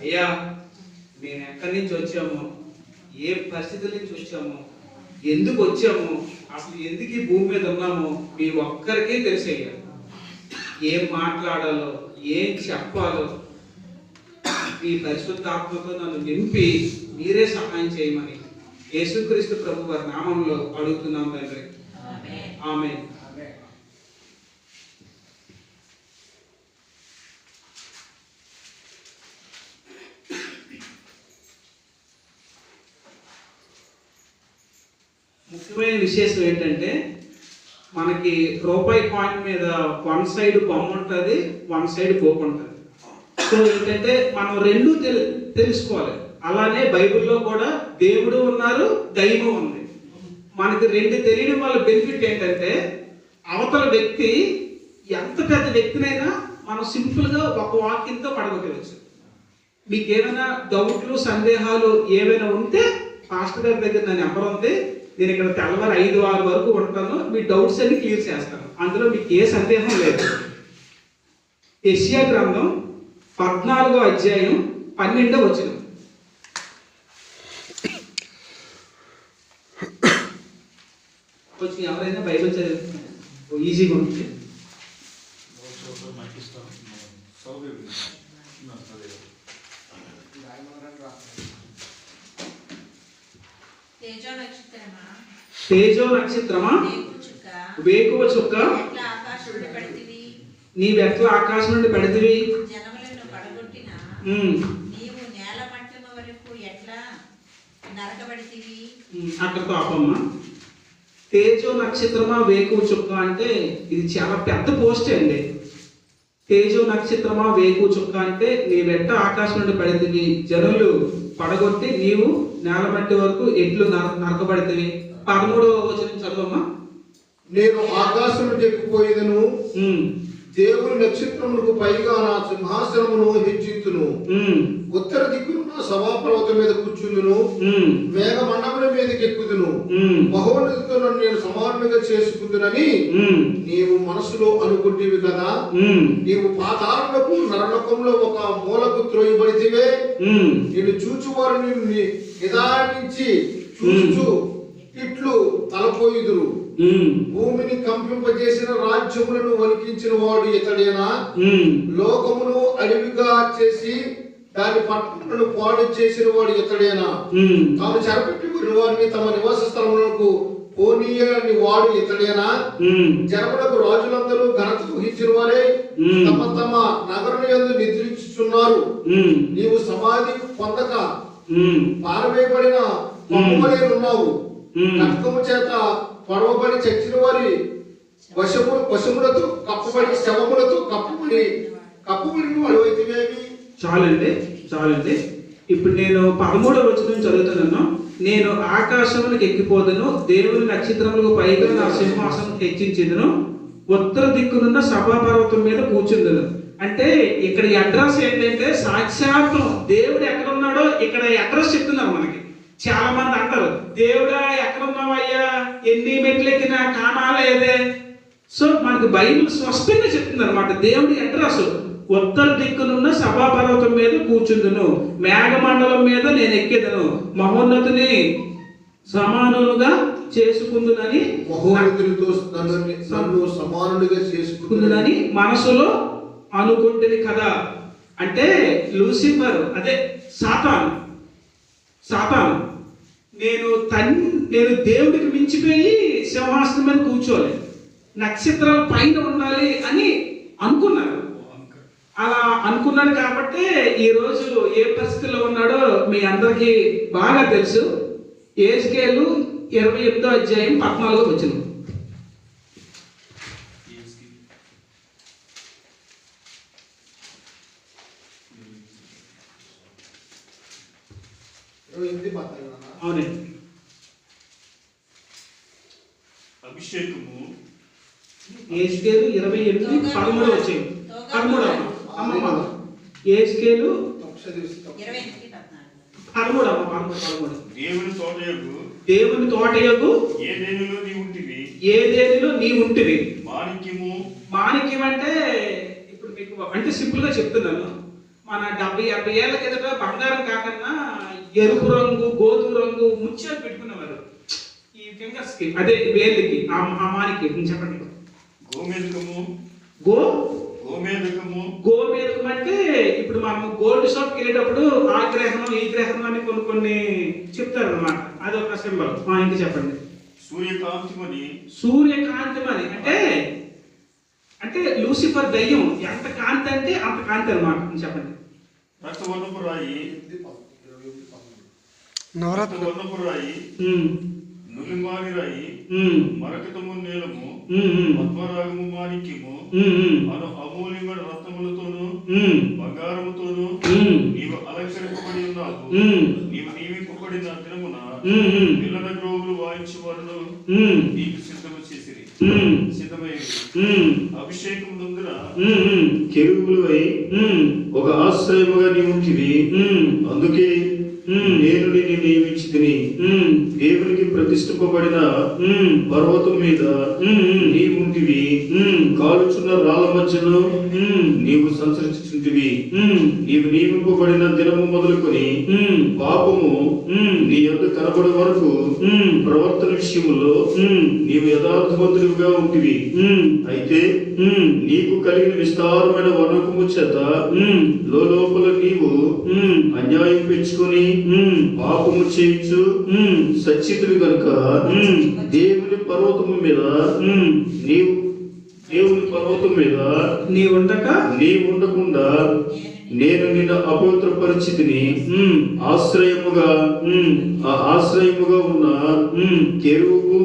అయ్యా మేము ఎక్కడి నుంచి వచ్చాము, ఏ పరిస్థితుల నుంచి వచ్చాము, ఎందుకు వచ్చాము, అసలు ఎందుకు ఈ భూమి మీద ఉన్నాము మీ ఒక్కరికే తెలిసయ్యా. ఏం మాట్లాడాలో, ఏం చెప్పాలో ఈ పరిశుద్ధాత్మతో నన్ను నింపి మీరే సహాయం చేయమని యేసుక్రీస్తు ప్రభు వారి నామంలో అడుగుతున్నాం తండ్రి. ఆమేన్. ముఖ్యమైన విశేషం ఏంటంటే మనకి రూపాయి కాయిన్ మీద వన్ సైడ్ బొమ్మ ఉంటుంది, వన్ సైడ్ బోక్ ఉంటుంది. సో ఏంటంటే మనం రెండు తెలుసుకోవాలి. అలానే బైబిల్లో కూడా దేవుడు ఉన్నారు, దైవం ఉంది. మనకి రెండు తెలియడం వల్ల బెనిఫిట్ ఏంటంటే అవతల వ్యక్తి ఎంత పెద్ద వ్యక్తినైనా మనం సింపుల్గా ఒక వాక్యంతో పడగొట్టవచ్చు. మీకు ఏమైనా డౌట్లు, సందేహాలు ఏమైనా ఉంటే పాస్టర్ గారి దగ్గర నా నెంబర్ ఉంది. నేను ఇక్కడ తెల్లవారు 5-6 వరకు ఉంటాను. మీ డౌట్స్ అన్ని క్లియర్ చేస్తాను. అందులో మీకు ఏ సందేహం లేదు. యెషయా గ్రంథం 14వ అధ్యాయం 12వ వచనం. కొంచెం ఎవరైనా బైబిల్ చదివితే ఈజీగా ఉంటుంది. తేజో నక్షత్రమా, వేకువ చుక్క, నీవెట్లా ఆకాశం నుండి పడితివి, అక్కడతో ఆపమ్మా. తేజో నక్షత్రమా, వేకువ చుక్క అంటే ఇది చాలా పెద్ద పోస్ట్ అండి. తేజో నక్షత్రమా, వేకువ చుక్క అంటే నీవెట్ట ఆకాశం నుండి పడితివి, జనులు పడగొట్టి నీవు నేల మట్టి వరకు ఎట్లు నరకబడితివి. 13వ వచనం చదవమ్మా. నేను ఆకాశం నుండి ఎక్కిపోయేదను, దేవుని నక్షత్రములకు పైగా నా సింహాసనమును హెచ్చించును, ఉత్తర దిక్కున నా సభాపర్వతం మీద కూర్చుందును, మేఘ మండపం మీదకి ఎక్కుదును, మహోన్నతితో నన్ను నేను సమానముగా చేసుకుందునని నీవు మనసులో అనుకుంటేవి కదా. నీవు పాతాళములకు నరలోకంలో ఒక మూలకు త్రోయబడితివే. నేను చూచువారు నిన్ను నిదానించి చూచు ఇట్లు తలపోయుదురు. భూమిని కంపింపజేసిన రాజ్యములను వణికించిన వాడు ఇతడేనా? లోకమును అడవిగా చేసి దాని పట్టణములను పాడు చేసిన వాడు ఇతడేనా? తాను చెరపెట్టుకుని వారిని తమ నివాస స్థలములకు పోనీయని వాడు ఇతడేనా? జనములకు రాజులందరూ ఘనత వహించిన వారే తమ తమ నగరుల యందు నిద్రించుచున్నారు. నీవు సమాధి పొందక పారవేయబడిన పప్పువలే ఉన్నావు. రక్తము చేత పొడవబడి చచ్చిన వారి వశములతో కప్పబడి శవములతో కప్పబడిన వాడు అయితేవేమి. చాలండి. ఇప్పుడు నేను 13వ వచనం చదువుతున్నాను. నేను ఆకాశములకు ఎక్కిపోదును, దేవుని నక్షత్రములకు పైగా నా సింహాసనం హెచ్చించెదను, ఉత్తర దిక్కునున్న సభాపర్వతం మీద కూర్చుందును. అంటే ఇక్కడ అడ్రస్ ఏంటంటే సాక్షాత్తు దేవుడు ఎక్కడ ఉన్నాడో ఇక్కడ అడ్రస్ చెప్తున్నారు మనకి. చాలా మంది అంటారు, దేవుడా ఎక్కడున్నావయ్యా, ఎన్ని మెట్లు ఎక్కినా కానాలేదే. సో మనకి బైబిల్ స్పష్టంగా చెప్తుంది అనమాట దేవుడి అడ్రస్. ఉత్తర దిక్కునున్న సభాపర్వతం మీద కూర్చుందును, మేఘమండలం మీద నేను ఎక్కేదను, మహోన్నతిని సమానులుగా చేసుకుందునని, మహోన్నతులతో నన్ను సమానులుగా చేసుకుందునని మనసులో అనుకుంటుంది కదా. అంటే లూసిఫర్, అదే సాతాను నేను దేవుడికి మించిపోయి సింహాసనం మీద కూర్చోవాలి, నక్షత్రాల పైన ఉండాలి అని అనుకున్నాడు. అలా అనుకున్నాడు కాబట్టి ఈరోజు ఏ పరిస్థితిలో ఉన్నాడో మీ అందరికీ బాగా తెలుసు. యెహెజ్కేలు 28వ అధ్యాయం 14వ వచనం. అవునండి. అభిషేకము యెహెజ్కేలు 28:13 వచ్చాయి. 13 అమ్మమ్మ యెహెజ్కేలు 13 దేవుని తోటయగు ఏదేనిలో నీవు ఉంటివి. మాణిక్యం అంటే ఇప్పుడు మీకు అంటే సింపుల్ గా చెప్తున్నాను. మన 70-80 ఏళ్ళ కిందట బంగారం కాకన్నా ఎరుపు రంగు గోధుమ రంగు ముత్యాలు పెట్టుకునేవారు ఈ ఫింగర్స్ కి, అదే వేళ్ళకి, ఆ మానికి. చెప్పండి. గోమేదకము గోమేదకం అంటే ఇప్పుడు మనం గోల్డ్ షాప్కి వెళ్ళేటప్పుడు ఆ గ్రహణం ఈ గ్రహణం అని కొన్ని చెప్తారు అనమాట. అది ఒక సింబల్. ఇంకా చెప్పండి. సూర్యకాంతిమని అంటే లూసిఫర్ దయ్యం ఎంత కాంతి అంటే అంత కాంతి అనమాట. చెప్పండి. రక్తవర్ణపు రాయి, నులిమాని రాయి, మరకతము నీలము, పద్మరాగము మాణిక్యము, అమూల్యమైన రత్నములతోను బంగారముతోను నీవు అలంకరింపబడి ఉన్నావు. నీవు నియమింపబడిన దినమున పిల్లల గ్రోవులు వాయించేవారును నీకు సిద్ధము చేసిరి. సిద్ధమై అభిషేకం నందున కెరూబులవై ఒక ఆశ్రయముగా నీవుంటివి. అందుకే నేను నిన్ను నియమించితిని. దేవునికి ప్రతిష్ఠింపబడిన పర్వతం మీద నీవుంటివి. కాలుచున్న రాళ్ళ మధ్యలో నీవు సంచరించుచుంటివి. నీవు నియమింపబడిన దినము మొదలుకొని పాపము నీ యొద్ద కనబడే వరకు ప్రవర్తన విషయములో నీవు యథార్థవంతుడిగా ఉంటివి. అయితే నీకు కలిగిన విస్తారమైన వర్ణకము చేత లోపల నీవు అన్యాయం పెంచుకొని పాపము చేయొచ్చు సచ్చితులు కనుక దేవుని పర్వతము మీద నీవు ఉండకుండా నేను నిన్ను అపవిత్ర పరిస్థితిని ఆశ్రయముగా ఉన్న కెరూబు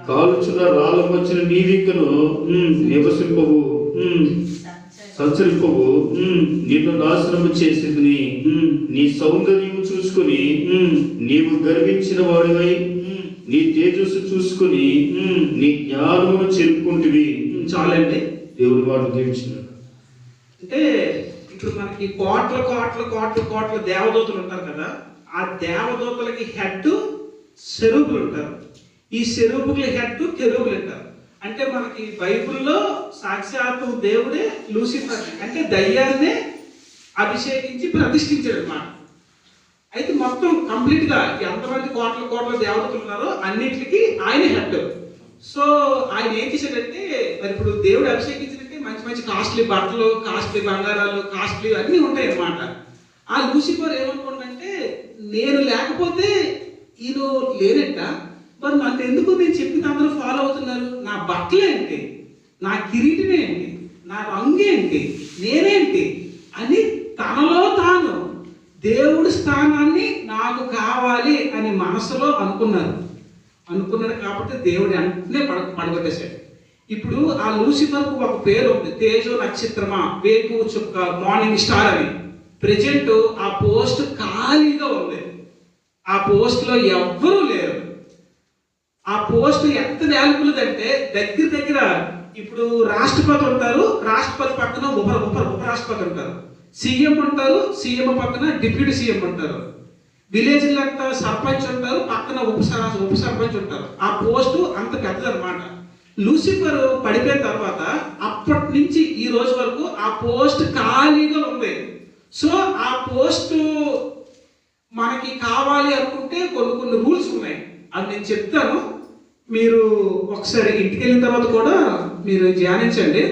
కాలుచున్న రాళ్ళ మధ్యన నీవికను నివసింపవు సంచరింపవు. నిన్ను నాశనము చేసేది నీ సౌందర్యము చూసుకుని నీవు గర్వించిన వాడివై నీ తేజస్సు చూసుకుని నీ జ్ఞానమును చెప్పుకుంటువి. చాలండి. దేవుడి వాడు దీవించినాడు. అంటే ఇప్పుడు మనకి కోట్ల దేవదూతలు ఉంటారు కదా, ఆ దేవదూతలకి హెడ్ సెరూబులు ఉంటారు. ఈ సెరూబుల హెడ్ కెరూబులు అంటారు. అంటే మనకి బైబిల్లో సాక్షాత్తు దేవుడే లూసిఫర్ అంటే దయ్యాన్నే అభిషేకించి ప్రతిష్ఠించాడు అన్నమాట. అయితే మొత్తం కంప్లీట్ గా ఎంతమంది కోట్ల దేవతలు ఉన్నారో అన్నిటికీ ఆయన హెడ్. సో ఆయన ఏం చేశాడంటే, మరి ఇప్పుడు దేవుడు అభిషేకించినట్టే మంచి కాస్ట్లీ బట్టలు, కాస్ట్లీ బంగారాలు, కాస్ట్లీ అన్నీ ఉంటాయి అన్నమాట. ఆ లూసిఫర్ ఏమనుకుంటుందంటే, నేను లేకపోతే ఈయన లేనంట, మరి నన్ను ఎందుకు నేను చెప్పింది అందరూ ఫాలో అవుతున్నారు? నా బట్టలేంటి, నా కిరీటం ఏంటి, నా రంగు ఏంటి, నేనేంటి అని తనలో తాను దేవుడి స్థానాన్ని నాకు కావాలి అని మనసులో అనుకున్నాడు కాబట్టి దేవుడి అంటనే పడగొట్టేశాడు. ఇప్పుడు ఆ లూసిఫర్కు ఒక పేరు ఉంది, తేజో నక్షత్రమా, వేకు చుక్క, మార్నింగ్ స్టార్ అని. ప్రెజెంట్ ఆ పోస్ట్ ఖాళీగా ఉంది. ఆ పోస్ట్లో ఎవ్వరూ లేరు. ఆ పోస్ట్ ఎంత వాల్యుబుల్ అంటే దగ్గర ఇప్పుడు రాష్ట్రపతి ఉంటారు, రాష్ట్రపతి పక్కన ఉపరాష్ట్రపతి ఉంటారు, సీఎం ఉంటారు, సీఎం పక్కన డిప్యూటీ సీఎం ఉంటారు, విలేజ్లో అంతా సర్పంచ్ ఉంటారు, పక్కన ఉప సర్పంచ్ ఉంటారు. ఆ పోస్టు అంత పెద్దదన్నమాట. లూసిఫర్ పడిపోయిన తర్వాత అప్పటి నుంచి ఈ రోజు వరకు ఆ పోస్ట్ ఖాళీగా ఉంది. సో ఆ పోస్టు మనకి కావాలి అనుకుంటే కొన్ని రూల్స్ ఉన్నాయి. అది నేను చెప్తాను, మీరు ఒకసారి ఇంటికి వెళ్ళిన తర్వాత కూడా మీరు ధ్యానించండి.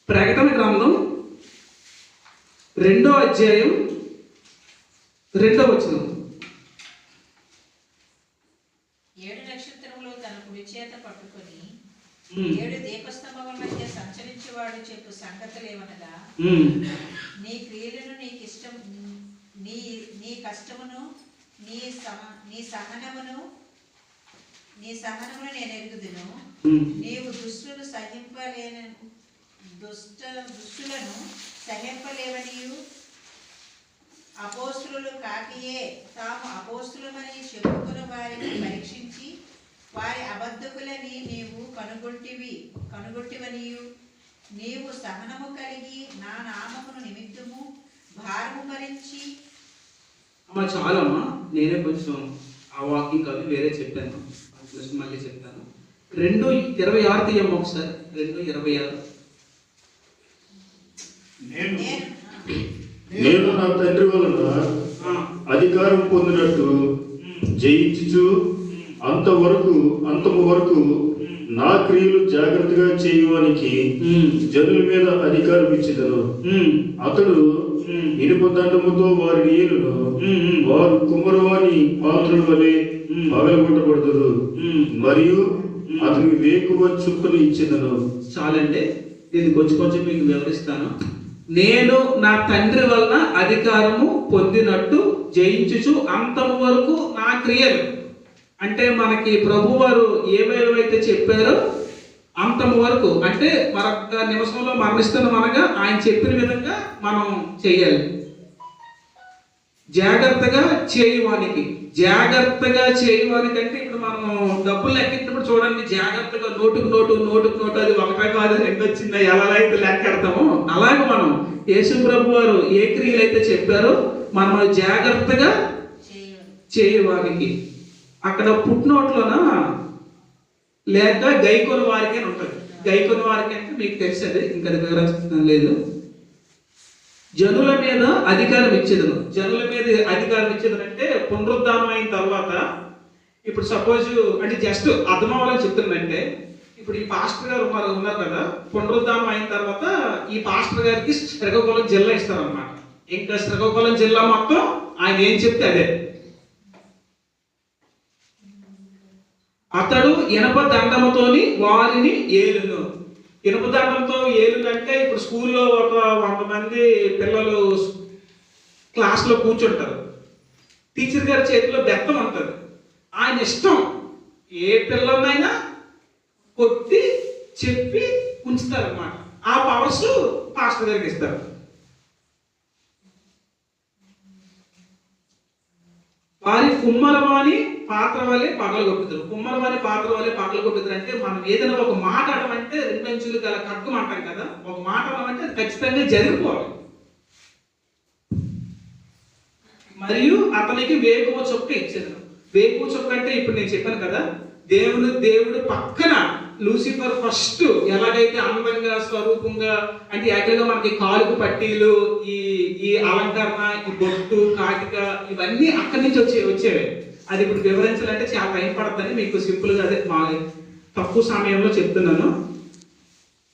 ప్రకటన గ్రంథం 2వ అధ్యాయం 2వ వచనం. 7 నక్షత్రములు తన కుడి చేత పట్టుకొని 7 దీపస్తంభముల మధ్య సంచరించేవాడు చెప్పు సంగతులేమనగా, నీ క్రియలను, నీ కష్టమును, నీ సహనమును నేను ఎరుగుదును. నీవు దుష్టులను సహింపలేవనియు, అపోస్తులు కాకియే తాము అపోస్తులమని చెప్పుకున్న వారిని పరీక్షించి వారి అబద్ధకులని నీవు కనుగొట్టివనియు, నీవు సహనము కలిగి నా నామమును నిమిత్తము భారము భరించి. అమ్మా చాలమ్మా, నేనే కొంచెం ఆ వాకింగ్ అవి వేరే చెప్పాను, మళ్ళీ చెప్తాను. 2:26 తీయమ్మ ఒకసారి. 2:26. నేను నా తండ్రి వలన ఆ, అధికారం పొందినట్టు జయించుచు అంతము వరకు నా క్రియలు జాగ్రత్తగా చేయడానికి జనుల మీద అధికారం ఇచ్చేదను. అతడు ఇనుప దండముతో వారిని ఏలును, వారు కుమ్మరవాని పాత్రల వలె పగలగొట్టబడతారు, మరియు అతనికి వేకువ చుక్కలు ఇచ్చేదను. చాలండి, ఇది కొంచెం మీకు వివరిస్తాను. నేను నా తండ్రి వలన అధికారము పొందినట్టు జయించుచు అంతము వరకు నా క్రియలు, అంటే మనకి ప్రభువారు ఏవేవైతే చెప్పారో అంతము వరకు, అంటే మరొక నిమిషంలో మరణిస్తున్న మనగా ఆయన చెప్పిన విధంగా మనం చేయాలి. జాగ్రత్తగా చేయవానికి అంటే ఇప్పుడు మనం డబ్బులు లెక్కినప్పుడు చూడండి, జాగ్రత్తగా నోటుకు నోటు అది ఒకటే కాదు రెండు వచ్చిందా ఎలా అయితే లెక్కెడతామో, అలాగే మనం యేసు ప్రభు వారు ఏ క్రియలు అయితే చెప్పారో మనం అది జాగ్రత్తగా చేయవానికి. అక్కడ పుట్టినోట్లోన లేక గైకొన వారికి అని ఉంటుంది. గైకొన వారికి అంటే మీకు తెలిసేది, ఇంకా వివరించడం లేదు. జనుల మీద అధికారం ఇచ్చేదను. జనుల మీద అధికారం ఇచ్చేదను అంటే పునరుద్ధానం అయిన తర్వాత, ఇప్పుడు సపోజ్ అంటే జస్ట్ అర్థం అవ్వాలని చెప్తుందంటే, ఇప్పుడు ఈ పాస్టర్ గారు ఉన్నారు కదా, పునరుద్ధానం అయిన తర్వాత ఈ పాస్టర్ గారికి శ్రీకాకుళం జిల్లా ఇస్తారన్నమాట. ఇంకా శ్రీకాకుళం జిల్లా మొత్తం ఆయన ఏం చెప్తే అదే. అతడు ఇనప దండముతోని వారిని ఏలును. ఇనుప దండంతో ఏలునంటే ఇప్పుడు స్కూల్లో ఒక 100 మంది పిల్లలు క్లాస్లో కూర్చుంటారు, టీచర్ గారి చేతిలో బెత్తం ఉంటుంది. ఆయన ఇష్టం ఏ పిల్లలైనా కొట్టి చెప్పి ఉంచుతారన్నమాట. ఆ పవర్స్ పాస్టర్ గారికి ఇస్తారు. వారి కుమ్మరవాణి పాత్ర వల్లే పగలగొట్టుతారు. కుమ్మరవాణి పాత్ర వల్లే పగలగొట్టుతారు అంటే మనం ఏదైనా ఒక మాట అనమంటే 2 అంచులు గల ఖడ్గం అంటాం కదా, ఒక మాట అనమంటే అది ఖచ్చితంగా జరిగిపోవాలి. మరియు అతనికి వేకువ చొక్క ఇచ్చారు. వేకువ చొక్క అంటే ఇప్పుడు నేను చెప్పాను కదా, దేవుడు పక్కన లూసిఫర్ ఫస్ట్ ఎలాగైతే అందంగా స్వరూపంగా, అంటే యాక్చువల్గా మనకి కాలుకు పట్టీలు, ఈ అలంకరణ, ఈ బొట్టు, కాటిక, ఇవన్నీ అక్కడి నుంచి వచ్చేవి. అది ఇప్పుడు వివరించాలంటే చాలా టైం పడుతుందని మీకు సింపుల్గా అదే మా తక్కువ సమయంలో చెప్తున్నాను.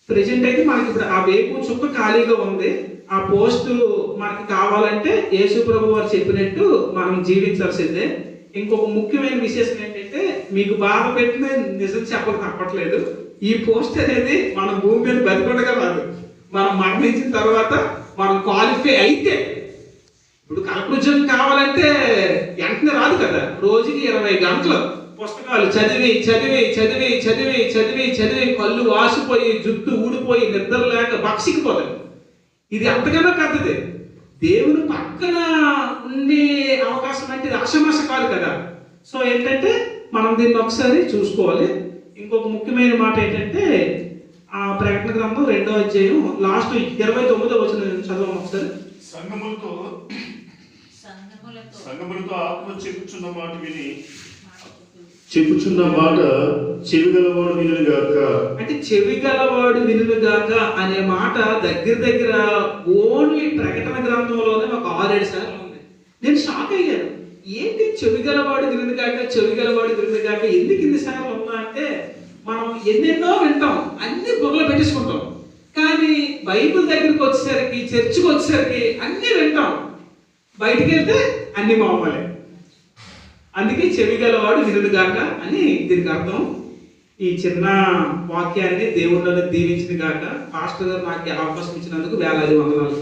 ప్రెజెంట్ అయితే మనకి ఇప్పుడు ఆ వేకు చుక్క ఖాళీగా ఉంది. ఆ పోస్టు మనకి కావాలంటే యేసు ప్రభు వారు చెప్పినట్టు మనం జీవించాల్సిందే. ఇంకొక ముఖ్యమైన విశేషం ఏంటంటే, మీకు బాధ పెట్టిన నిజం చెప్పక తప్పట్లేదు, ఈ పోస్ట్ అనేది మనం భూమి మీద బతికొండగా రాదు. మనం మరణించిన తర్వాత మనం క్వాలిఫై అయితే, ఇప్పుడు కలెక్టర్ ఉద్యోగం కావాలంటే వెంటనే రాదు కదా. రోజుకి 20 గంటలు పుస్తకాలు చదివి కళ్ళు వాసిపోయి, జుట్టు ఊడిపోయి, నిద్ర లేక బక్సికిపోతుంది. ఇది అంతకన్నా పెద్దది. దేవుని పక్కన ఉండే అవకాశం అంటే ఇది ఆషమాష కాదు కదా. సో ఏంటంటే మనం దీన్ని ఒకసారి చూసుకోవాలి. ఇంకొక ముఖ్యమైన మాట ఏంటంటే, ఆ ప్రకటన గ్రంథం 2వ అధ్యాయం లాస్ట్ 29వ వచనం చదవం ఒకసారి. సంగములతో ఆత్మ చెప్పుచున్న మాట చెవిగలవాడు వినుగాక. అంటే చెవిగలవాడు వినుగాక అనే మాట దగ్గర ఓన్లీ ప్రకటన గ్రంథంలోనే ఒక 6-7 సార్లు ఉంది. నేను షాక్ అయ్యాను, ఏంటి చెవిగలవాడు వినుగాక ఎందుకు ఇన్ని సార్లు ఉందా అంటే, మనం ఎన్నెన్నో వింటాం, అన్ని బుర్రలో పెట్టేసుకుంటాం. కానీ బైబిల్ దగ్గరికి వచ్చేసరికి, చర్చికి వచ్చేసరికి అన్ని వింటాం, బయటికి వెళ్తే అన్ని మామూలే. అందుకే చెవిగలవాడు వినుగాక అని దీనికి అర్థం. ఈ చిన్న వాక్యాన్ని దేవుళ్ళని దీవించింది గాక. పాస్టర్ గారు నాకు అవకాశం ఇచ్చినందుకు వేలాది వందనాలు.